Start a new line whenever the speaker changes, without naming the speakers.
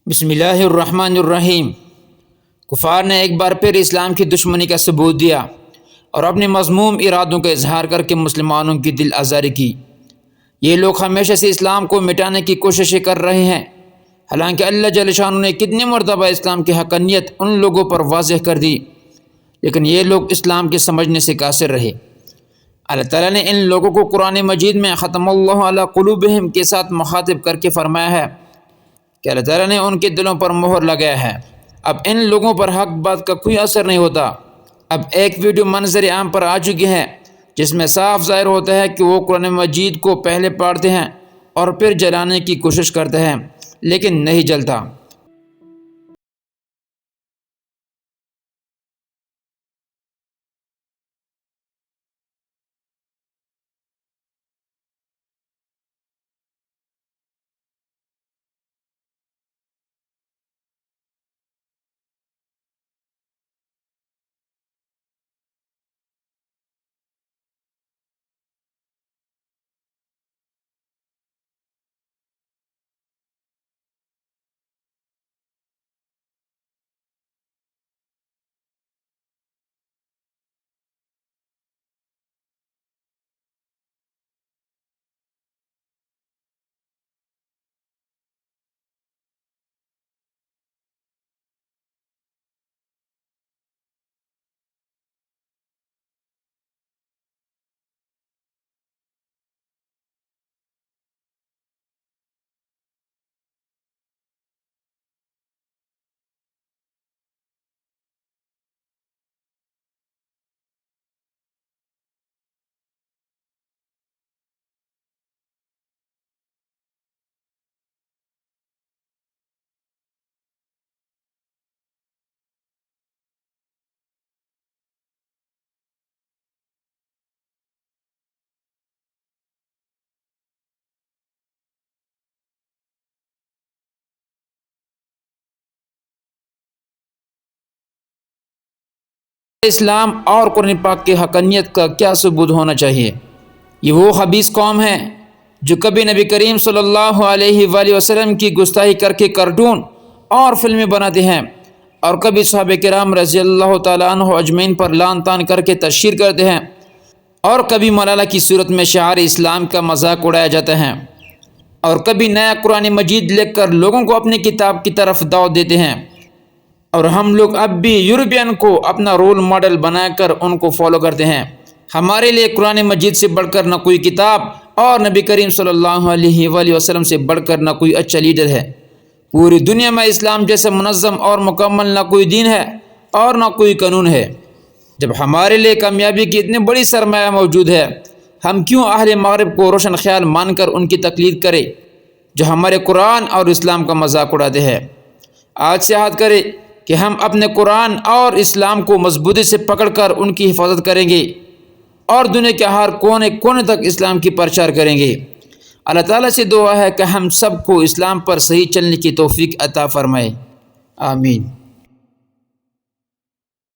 بسم اللہ الرحمن الرحیم۔ کفار نے ایک بار پھر اسلام کی دشمنی کا ثبوت دیا اور اپنے مذموم ارادوں کا اظہار کر کے مسلمانوں کی دل آزاری کی۔ یہ لوگ ہمیشہ سے اسلام کو مٹانے کی کوششیں کر رہے ہیں، حالانکہ اللہ جل شانہ نے کتنی مرتبہ اسلام کی حقانیت ان لوگوں پر واضح کر دی، لیکن یہ لوگ اسلام کے سمجھنے سے قاصر رہے۔ اللہ تعالیٰ نے ان لوگوں کو قرآن مجید میں ختم اللہ علی قلوبہم کے ساتھ مخاطب کر کے فرمایا ہے کہ اللہ تعالیٰ نے ان کے دلوں پر مہر لگایا ہے۔ اب ان لوگوں پر حق بات کا کوئی اثر نہیں ہوتا۔ اب ایک ویڈیو منظر عام پر آ چکی ہے جس میں صاف ظاہر ہوتا ہے کہ وہ قرآن مجید کو پہلے پڑھتے ہیں اور پھر جلانے کی کوشش کرتے ہیں، لیکن نہیں جلتا۔ اسلام اور قرآن پاک کی حقانیت کا کیا ثبوت ہونا چاہیے؟ یہ وہ خبیث قوم ہے جو کبھی نبی کریم صلی اللہ علیہ وآلہ وسلم کی گستاخی کر کے کارٹون اور فلمیں بناتے ہیں، اور کبھی صحابہ کرام رضی اللہ تعالیٰ عنہ اجمعین پر لعن طعن کر کے تشہیر کرتے ہیں، اور کبھی ملالہ کی صورت میں شعار اسلام کا مذاق اڑایا جاتا ہے، اور کبھی نیا قرآن مجید لکھ کر لوگوں کو اپنی کتاب کی طرف دعوت دیتے ہیں۔ اور ہم لوگ اب بھی یورپین کو اپنا رول ماڈل بنا کر ان کو فالو کرتے ہیں۔ ہمارے لیے قرآن مجید سے بڑھ کر نہ کوئی کتاب اور نبی کریم صلی اللہ علیہ وآلہ وسلم سے بڑھ کر نہ کوئی اچھا لیڈر ہے۔ پوری دنیا میں اسلام جیسا منظم اور مکمل نہ کوئی دین ہے اور نہ کوئی قانون ہے۔ جب ہمارے لیے کامیابی کی اتنی بڑی سرمایہ موجود ہے، ہم کیوں اہل مغرب کو روشن خیال مان کر ان کی تقلید کریں جو ہمارے قرآن اور اسلام کا مذاق اڑاتے ہیں؟ آج سے عہد کریں کہ ہم اپنے قرآن اور اسلام کو مضبوطی سے پکڑ کر ان کی حفاظت کریں گے اور دنیا کے ہر کونے کونے تک اسلام کی پرچار کریں گے۔ اللہ تعالیٰ سے دعا ہے کہ ہم سب کو اسلام پر صحیح چلنے کی توفیق عطا فرمائے، آمین۔